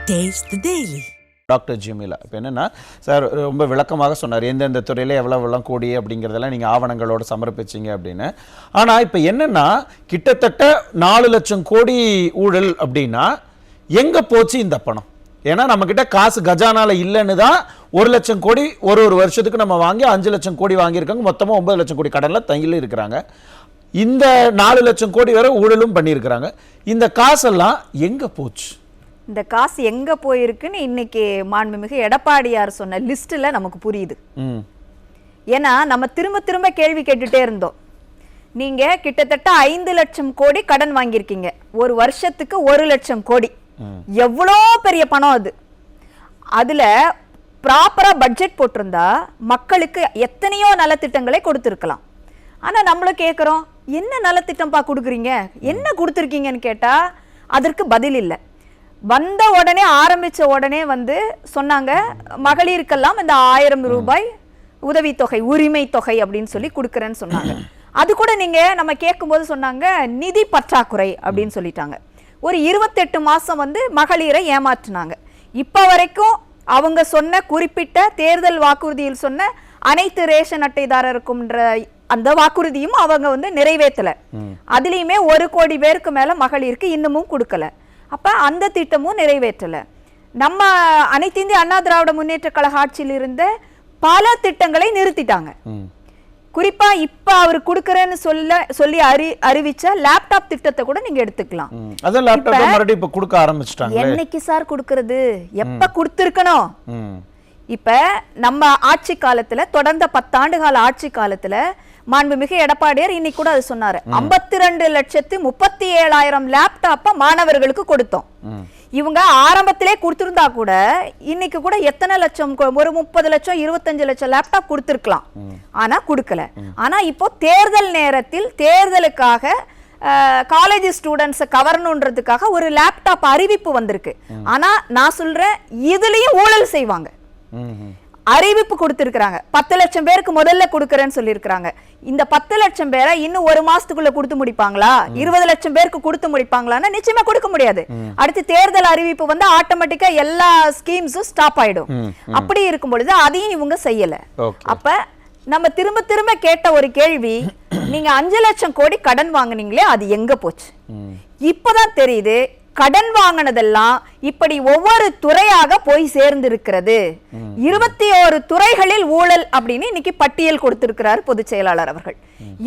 Taste the Daily. Doctor Jemila இப்போ என்னென்னா sir ரொம்ப விளக்கமாக சொன்னார் எந்தெந்த துறையில் எவ்வளோ கூடி அப்படிங்கிறதெல்லாம் நீங்கள் ஆவணங்களோடு சமர்ப்பிச்சிங்க அப்படின்னு. ஆனால் இப்போ என்னென்னா கிட்டத்தட்ட 4 லட்சம் கோடி ஊழல் அப்படின்னா எங்கே போச்சு இந்த பணம்? ஏன்னா நம்மக்கிட்ட காசு கஜானால இல்லைன்னு தான் 1 லட்சம் கோடி ஒரு வருஷத்துக்கு நம்ம வாங்கி 5 லட்சம் கோடி வாங்கியிருக்காங்க. மொத்தமாக 9 லட்சம் கோடி கடனில் தங்கில இருக்கிறாங்க. இந்த 4 லட்சம் கோடி வரை ஊழலும் பண்ணியிருக்கிறாங்க. இந்த காசெல்லாம் எங்கே போச்சு? இந்த காசு எங்க போயிருக்குன்னு இன்னைக்கு மாண்புமிகு எடப்பாடியார் சொன்ன லிஸ்ட்ல நமக்கு புரியுது. ஏன்னா நம்ம திரும்ப திரும்ப கேள்வி கேட்டுட்டே இருந்தோம். நீங்க கிட்டத்தட்ட 5 லட்சம் கோடி கடன் வாங்கியிருக்கீங்க, ஒரு வருஷத்துக்கு 1 லட்சம் கோடி. எவ்வளோ பெரிய பணம் அது. அதுல ப்ராப்பரா பட்ஜெட் போட்டிருந்தா மக்களுக்கு எத்தனையோ நலத்திட்டங்களை கொடுத்துருக்கலாம். ஆனா நம்மளும் கேட்குறோம், என்ன நலத்திட்டம்பா கொடுக்குறீங்க, என்ன கொடுத்துருக்கீங்கன்னு கேட்டா அதற்கு பதில் இல்லை. வந்த உடனே ஆரம்பிச்ச உடனே வந்து சொன்னாங்க மகளிருக்கெல்லாம் இந்த 1000 ரூபாய் உதவித்தொகை உரிமை தொகை அப்படின்னு சொல்லி கொடுக்குறேன்னு சொன்னாங்க. அது கூட நீங்க நம்ம கேட்கும்போது சொன்னாங்க நிதி பற்றாக்குறை அப்படின்னு சொல்லிட்டாங்க. ஒரு 28 மாசம் வந்து மகளிரை ஏமாற்றினாங்க. இப்ப வரைக்கும் அவங்க சொன்ன குறிப்பிட்ட தேர்தல் வாக்குறுதியில் சொன்ன அனைத்து ரேஷன் அட்டைதாரருக்கும்ன்ற அந்த வாக்குறுதியும் அவங்க வந்து நிறைவேற்றல. அதுலயுமே 1 கோடி பேருக்கு மேல மகளிருக்கு இன்னமும் கொடுக்கல. அப்ப அந்த திட்டமும் நிறைவேற்றல. நம்ம அனைத்து இந்திய அண்ணா திராவிட முன்னேற்ற கழக ஆட்சியில் இருந்த பல திட்டங்களை நிறுத்திட்டாங்க. குறிப்பா இப்ப அவர் கொடுக்கறேன்னு சொல்லி அறிவிச்ச லேப்டாப் திட்டத்தை கூட நீங்க எடுத்துக்கலாம். அத லேப்டாப் மறுபடியும் இப்ப கொடுக்க ஆரம்பிச்சிட்டாங்க. என்னைக்கு சார் கொடுக்கிறது? எப்ப கொடுத்திருக்கணும்? இப்ப நம்ம ஆட்சி காலத்துல தொடர்ந்த 10 ஆண்டு கால ஆட்சி காலத்துல மாண்புமிகு எடப்பாடியார் இன்னைக்கு கூட அது சொன்னாரு. 52,37,000 லேப்டாப்ப மாணவர்களுக்கு கொடுத்தோம். இவங்க ஆரம்பத்திலே கொடுத்திருந்தா கூட இன்னைக்கு கூட எத்தனை லட்சம், ஒரு 30 லட்சம் 25 லட்சம் லேப்டாப் கொடுத்திருக்கலாம். ஆனா கொடுக்கல. ஆனா இப்போ தேர்தல் நேரத்தில் தேர்தலுக்காக காலேஜ் ஸ்டூடெண்ட்ஸ் கவரணுன்றதுக்காக ஒரு லேப்டாப் அறிவிப்பு வந்திருக்கு. ஆனா நான் சொல்றேன், இதுலயும் ஊழல் செய்வாங்க. அறிவிப்பு கொடுத்திருக்காங்க. 10 லட்சம் பேருக்கு முதல்ல கொடுக்கறேன்னு சொல்லியிருக்காங்க. இந்த 10 லட்சம் பேரை இன்னும் 1 மாசத்துக்குள்ள கொடுத்து முடிப்பாங்களா? 20 லட்சம் பேருக்கு கொடுத்து முடிப்பாங்களான்னா நிச்சயமா கொடுக்க முடியாது. அடுத்து தேர்தல் அறிவிப்பு வந்து ஆட்டோமேட்டிக்கா எல்லா ஸ்கீம்ஸும் ஸ்டாப் ஆயிடும். அப்படி இருக்கும் பொழுது அதையும் இவங்க செய்யல. அப்ப நம்ம திரும்ப திரும்ப கேட்ட ஒரு கேள்வி, நீங்க 5 லட்சம் கோடி கடன் வாங்குனீங்களே அது எங்க போச்சு? இப்பதான் தெரியுது கடன் வாங்கினதெல்லாம் இப்படி ஒவ்வொரு துறையாக போய் சேர்ந்திருக்கிறது. 21 துறைகளில் ஊழல் அப்படின்னு இன்னைக்கு பட்டியல் கொடுத்திருக்கிறார் பொதுச் செயலாளர் அவர்கள்.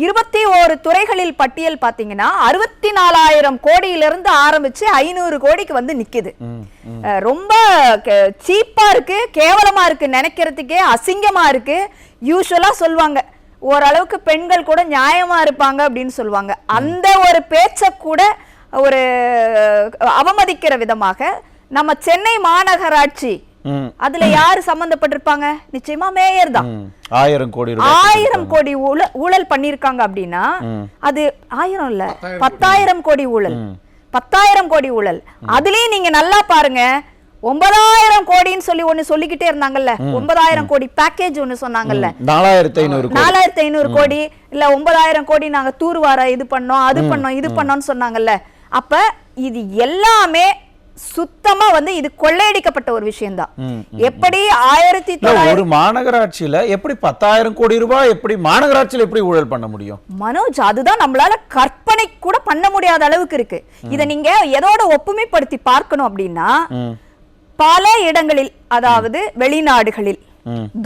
21 துறைகளில் பட்டியல் பாத்தீங்கன்னா 64,000 கோடியிலிருந்து ஆரம்பிச்சு 500 கோடிக்கு வந்து நிக்குது. ரொம்ப சீப்பா இருக்கு, கேவலமா இருக்கு, நினைக்கிறதுக்கே அசிங்கமா இருக்கு. யூசுவலா சொல்லுவாங்க ஓரளவுக்கு பெண்கள் கூட நியாயமா இருப்பாங்க அப்படின்னு சொல்லுவாங்க. அந்த ஒரு பேச்ச கூட ஒரு அவமதிக்கிற விதமாக நம்ம சென்னை மாநகராட்சி, அதுல யாரு சம்பந்தப்பட்டிருப்பாங்க? நிச்சயமா மேயர் தான். 1000 கோடி ஊழல் பண்ணிருக்காங்க அப்படின்னா அது 1000 இல்ல 10,000 கோடி ஊழல். 10,000 கோடி ஊழல். அதுலயும் நீங்க நல்லா பாருங்க, 9,000 கோடின்னு சொல்லி ஒண்ணு சொல்லிக்கிட்டே இருந்தாங்கல்ல, 9,000 கோடி பேக்கேஜ் ஒண்ணு சொன்னாங்கல்ல, 4,500 கோடி இல்ல 9,000 கோடி நாங்க தூர்வார இது பண்ணோம், அது பண்ணோம், இது பண்ணோம்னு சொன்னாங்கல்ல. அப்ப இது எல்லாமே சுத்தமா வந்து இது கொள்ளையடிக்கப்பட்ட ஒரு விஷயம் தான். எப்படி ஒரு மாநகராட்சியில எப்படி 10,000 கோடி ரூபாய் எப்படி மாநகராட்சியில எப்படி ஊழல் பண்ண முடியும் மனோஜ்? அதுதான் நம்மளால கற்பனை கூட பண்ண முடியாத அளவுக்கு இருக்கு. இத நீங்க எதோட ஒப்புமைப்படுத்தி பார்க்கணும் அப்படின்னா, பல இடங்களில், அதாவது வெளிநாடுகளில்,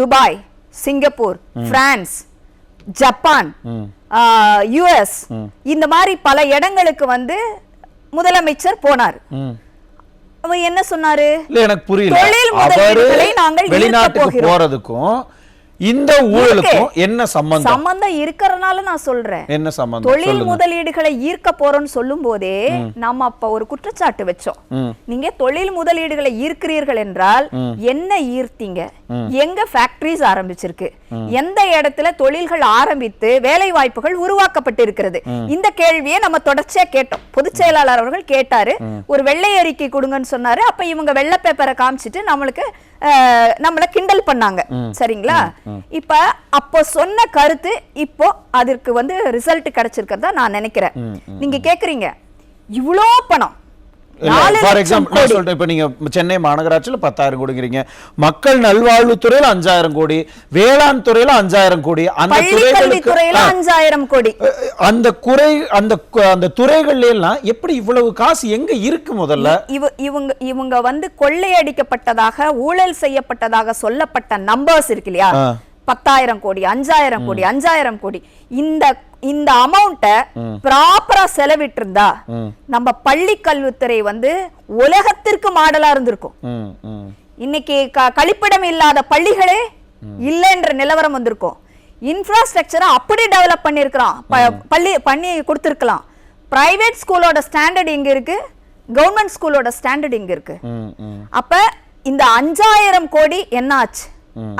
Dubai, Singapore, France, Japan, US, இந்த மாதிரி பல இடங்களுக்கு வந்து முதலமைச்சர் போனார். அவர் என்ன சொன்னாரு? எனக்கு புரியல. தொழில் முதலீடுகளை நாங்கள் வெளிநாட்டுக்கு போறதுக்கும் இந்த ஊழலுக்கும் என்ன சம்பந்தம்? சம்பந்தம் இருக்கறனால நான் சொல்றேன். என்ன சம்பந்தம்? தொழில் முதலீடுகளை ஈர்க்க போறோம்னு சொல்லும் போதே நாம அப்ப ஒரு குற்றச்சாட்டு வச்சோம். நீங்க தொழில் முதலீடுகளை ஈர்க்கிறீர்கள் என்றால் என்ன ஈர்த்தீங்க? எங்க ஃபேக்டரிஸ் ஆரம்பிச்சிருக்கு? எந்த இடத்துல தொழில்கள் ஆரம்பித்து வேலை வாய்ப்புகள் உருவாக்கப்பட்டிருக்கிறது? இந்த கேள்வியை நம்ம தொடர்ச்சியா கேட்டோம். பொதுச் செயலாளர் அவர்கள் கேட்டாரு, ஒரு வெள்ளை அறிக்கை கொடுங்கன்னு சொன்னாரு. அப்ப இவங்க வெள்ளை பேப்பரை காமிச்சிட்டு நம்மள கிண்டல் பண்ணாங்க. சரிங்களா? இப்ப அப்போ சொன்ன கருத்து இப்போ அதற்கு வந்து ரிசல்ட் கிடைச்சிருக்கிறதா நான் நினைக்கிறேன். நீங்க கேக்குறீங்க, இவ்வளோ பணம் ஃபார் எக்ஸாம்பிள் நான் சொல்றேன், இப்ப நீங்க சென்னை மாநகராட்சியில 10,000 கோடிங்கிறீங்க, மக்கள் நல்வாழ்வுத்துறையில 5,000 கோடி, வேளாண் துறையில 5,000 கோடி, அந்த துறைகளுக்கு 5,000 கோடி, அந்த துறைகள்ல எல்லாம் எப்படி இவ்வளவு காசு எங்க இருக்கு? முதல்ல இவங்க வந்து கொள்ளையடிக்கப்பட்டதாக, ஊழல் செய்யப்பட்டதாக சொல்லப்பட்ட நம்பர்ஸ் இருக்கு இல்லையா, 10,000 கோடி, 5,000 கோடி, 5,000 கோடி, இந்த அமௌண்ட்டை ப்ராப்பரா செலவிட்டு இருந்தா நம்ம பள்ளி கல்வித்துறை வந்து உலகத்திற்கு மாடலா இருந்திருக்கும். இன்னைக்கு கழிப்பிடம் இல்லாத பள்ளிகளே இல்லைன்ற நிலவரம் வந்திருக்கும். இன்ஃப்ராஸ்ட்ரக்சரை அப்படி டெவலப் பண்ணிருக்கலாம், பண்ணி கொடுத்திருக்கலாம். பிரைவேட் ஸ்கூலோட ஸ்டாண்டர்ட் இங்க இருக்கு, கவர்மெண்ட் ஸ்கூலோட ஸ்டாண்டர்ட் இங்க இருக்கு. அப்ப இந்த 5,000 கோடி என்ன ஆச்சு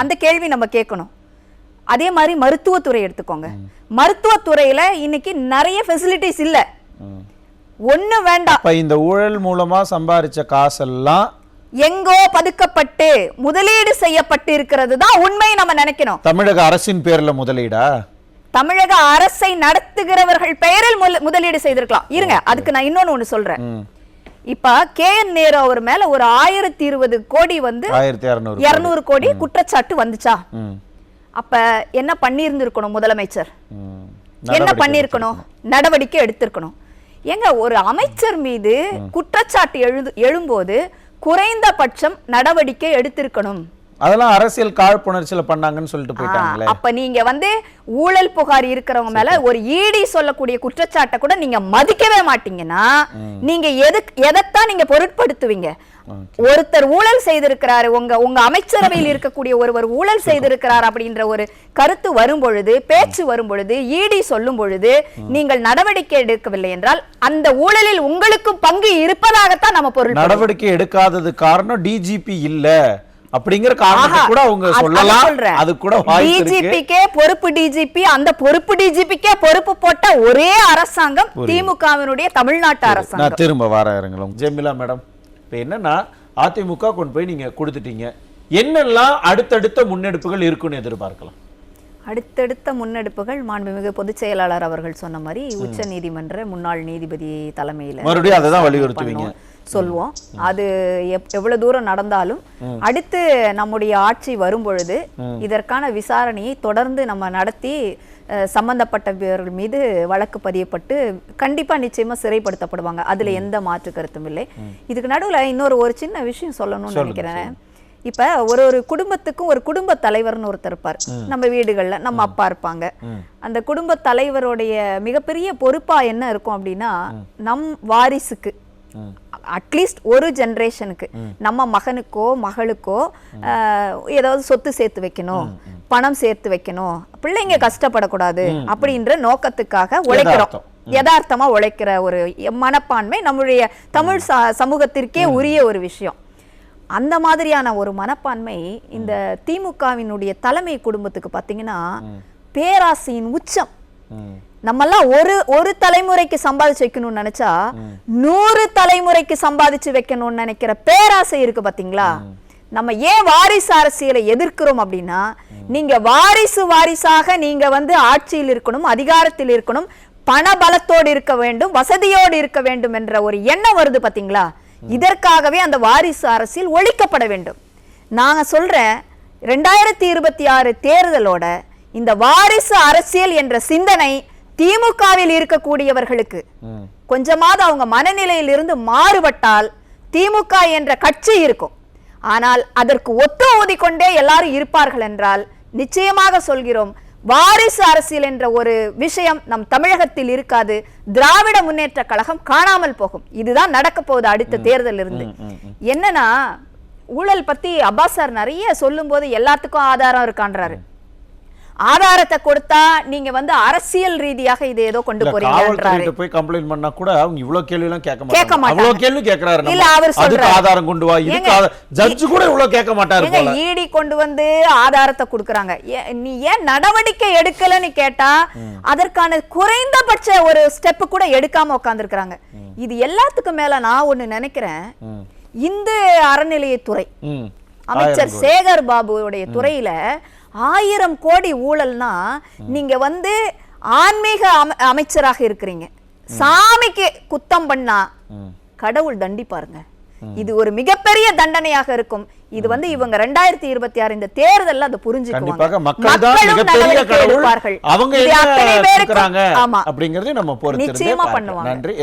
அந்த கேள்வி நம்ம கேட்கணும். அதே மாதிரி மருத்துவத்துறை எடுத்துக்கோங்க. மருத்துவத்துறையில இன்னைக்கு நிறைய ஃபெசிலிட்டிஸ் இல்ல, ஒண்ணு வேண்டாம். அப்ப இந்த ஊழல் மூலமா சம்பாரிச்ச காசெல்லாம் எங்கோ பதுக்கப்பட்டு முதலீடு செய்யப்பட்டு இருக்கிறது தான் உண்மை நம்ம நினைக்கணும். தமிழக அரசின் பேர்ல முதலீடா? தமிழக அரசை நடத்துகிறவர்கள் பெயரில் முதலீடு செய்திருக்கலாம். இருங்க, அதுக்கு நான் இன்னொன்னு சொல்றேன். இப்ப KN நேரு அவர் மேல ஒரு 1020 கோடி வந்து 200 கோடி குற்றச்சாட்டு வந்துச்சா? அப்ப என்ன பண்ணியிருந்திருக்கணும் முதலமைச்சர்? என்ன பண்ணிருக்கணும்? நடவடிக்கை எடுத்திருக்கணும். எங்க ஒரு அமைச்சர் மீது குற்றச்சாட்டு எழும்போது குறைந்தபட்சம் நடவடிக்கை எடுத்திருக்கணும். அதெல்லாம் அரசியல் காழ்ப்புணர்ச்சியில பண்ணாங்கன்னு சொல்லிட்டு போயிட்டாங்களே. அப்ப நீங்க வந்து ஊழல் புகார் இருக்கிறவங்க மேல ஒரு ED சொல்லக்கூடிய குற்றச்சாட்டை கூட நீங்க மதிக்கவே மாட்டீங்கன்னா நீங்க எதைத்தான் நீங்க பொருட்படுத்துவீங்க? ஒருத்தர் ஊழல் செய்திருக்கிறாரு, உங்க அமைச்சரவையில் இருக்கக்கூடிய ஒருவர் ஊழல் செய்திருக்கிறார் அப்படின்ற ஒரு கருத்து வரும் பொழுது, பேச்சு வரும் பொழுது, ED சொல்லும் பொழுது நீங்கள் நடவடிக்கை எடுக்கவில்லை என்றால் அந்த ஊழலில் உங்களுக்கும் பங்கு இருப்பதாகத்தான் நம்ம பொருள். நடவடிக்கை எடுக்காதது காரணம் DGP இல்ல அப்படிங்கிற காரணத்தை கூட அவங்க சொல்லலாம். அது கூட டிஜிபிக்கே பொறுப்பு DGP, அந்த பொறுப்பு DGPக்கே பொறுப்பு போட்ட ஒரே அரசாங்கம் திமுகவினுடைய தமிழ்நாட்டு அரசாங்கம். நான் திரும்ப வரேன் ஜெமிலா மேடம். இப்ப என்னன்னா அதிமுக கொண்டு போய் நீங்க கொடுத்துட்டீங்க, என்னெல்லாம் அடுத்தடுத்த முன்னெடுப்புகள் இருக்குன்னு எதிர்பார்க்கலாம்? அடுத்தடுத்த முன்னெடுப்புகள் மாண்புமிகு பொதுச் செயலாளர் அவர்கள் சொன்ன மாதிரி உச்ச நீதிமன்ற முன்னாள் நீதிபதி தலைமையில மறுபடியும் அதை தான் வலியுறுத்துவீங்க சொல்வோம். அது எவ்வளவு தூரம் நடந்தாலும் அடுத்து நம்முடைய ஆட்சி வரும் பொழுது இதற்கான விசாரணையை தொடர்ந்து நம்ம நடத்தி சம்பந்தப்பட்டவர்கள் மீது வழக்கு பதியப்பட்டு கண்டிப்பா நிச்சயமா சிறைப்படுத்தப்படுவாங்க. அதுல எந்த மாற்று கருத்தும் இல்லை. இதுக்கு நடுவுல ஒரு சின்ன விஷயம் சொல்லணும்னு நினைக்கிறேன். இப்ப ஒரு குடும்பத்துக்கும் ஒரு குடும்ப தலைவர்னு ஒருத்தர் இருப்பார். நம்ம வீடுகள்ல நம்ம அப்பா இருப்பாங்க. அந்த குடும்ப தலைவருடைய மிகப்பெரிய பொறுப்பா என்ன இருக்கும் அப்படின்னா, நம் வாரிசுக்கு அட்லீஸ்ட் ஒரு ஜெனரேஷனுக்கு நம்ம மகனுக்கோ மகளுக்கோ ஏதாவது சொத்து சேர்த்து வைக்கணும், பணம் சேர்த்து வைக்கணும், பிள்ளைங்க கஷ்டப்படக்கூடாது அப்படின்ற நோக்கத்துக்காக உழைக்கிறோம். யதார்த்தமா உழைக்கிற ஒரு மனப்பான்மை நம்முடைய தமிழ் சமூகத்திற்கே உரிய ஒரு விஷயம். அந்த மாதிரியான ஒரு மனப்பான்மை இந்த திமுகவினுடைய தலைமை குடும்பத்துக்கு பாத்தீங்கன்னா பேராசையின் உச்சம். நம்மெல்லாம் ஒரு தலைமுறைக்கு சம்பாதிச்சு வைக்கணும்னு நினைச்சா 100 தலைமுறைக்கு சம்பாதிச்சு வைக்கணும்னு நினைக்கிற பேராசை இருக்கு பாத்தீங்களா? நம்ம ஏன் வாரிசு அரசியலை எதிர்க்கிறோம் அப்படின்னா, நீங்க வாரிசாக நீங்க வந்து ஆட்சியில் இருக்கணும், அதிகாரத்தில் இருக்கணும், பண பலத்தோடு இருக்க வேண்டும், வசதியோடு இருக்க வேண்டும் என்ற ஒரு எண்ணம் வருது பாத்தீங்களா? இதற்காகவே அந்த வாரிசு அரசியல் ஒழிக்கப்பட வேண்டும். நாங்க சொல்றேன், 2026 தேர்தலோட இந்த வாரிசு அரசியல் என்ற சிந்தனை திமுகவில் இருக்கக்கூடியவர்களுக்கு கொஞ்சமாவது அவங்க மனநிலையில் இருந்து மாறுபட்டால் திமுக என்ற கட்சி இருக்கும். ஆனால் அதற்கு ஒத்து ஊதிக்கொண்டே எல்லாரும் இருப்பார்கள் என்றால் நிச்சயமாக சொல்கிறோம், வாரிசு அரசியல் என்ற ஒரு விஷயம் நம் தமிழகத்தில் இருக்காது. திராவிட முன்னேற்ற கழகம் காணாமல் போகும். இதுதான் நடக்க போகுது அடுத்த தேர்தல் இருந்து. என்னன்னா, ஊழல் பத்தி அப்பாஸ் சார் நிறைய சொல்லும் போது எல்லாத்துக்கும் ஆதாரம் இருக்கான்றாரு. ஆதாரத்தை கொடுத்தா நீங்க வந்து அரசியல் ரீதியாக இது ஏதோ கொண்டு போறீங்க. போய் கம்ப்ளைண்ட் பண்ணா கூட அவங்க இவ்வளவு கேள்வி எல்லாம் கேட்க மாட்டாங்க. அவ்வளவு கேள்வி கேக்குறாரு. இல்ல, அவர் சொல்றாரு ஆதாரம் கொண்டு வா, இதுக்கு ஜட்ஜ் கூட இவ்வளவு கேட்க மாட்டாரு போல. ED கொண்டு வந்து ஆதாரத்தை கொடுக்கறாங்க. நீ ஏன் நடவடிக்கை எடுக்கலன்னு கேட்டா அதற்கான குறைந்தபட்ச ஒரு ஸ்டெப் கூட எடுக்காம உட்கார்ந்திருக்காங்க. இது எல்லாத்துக்கும் மேல நான் ஒண்ணு நினைக்கிறேன், இந்து அறநிலையத்துறை அமைச்சர் சேகர் பாபுவுடைய துறையில 1000 கோடி ஊழல்னா, நீங்க வந்து ஆன்மீக அமைச்சராக இருக்கிறீங்க, சாமிக்கு குத்தம் பண்ணா கடவுள் தண்டிப்பாருங்க. இது ஒரு மிகப்பெரிய தண்டனையாக இருக்கும். இது வந்து இவங்க 2026 இந்த தேர்தல்ல அதை புரிஞ்சுக்குவாங்க. மக்கள் தான் மிகப்பெரிய கடவுள். அவங்க என்ன கேக்குறாங்க அப்படிங்கறதை நம்ம பொறுத்து நிச்சயமா பண்ணுவாங்க. நன்றி.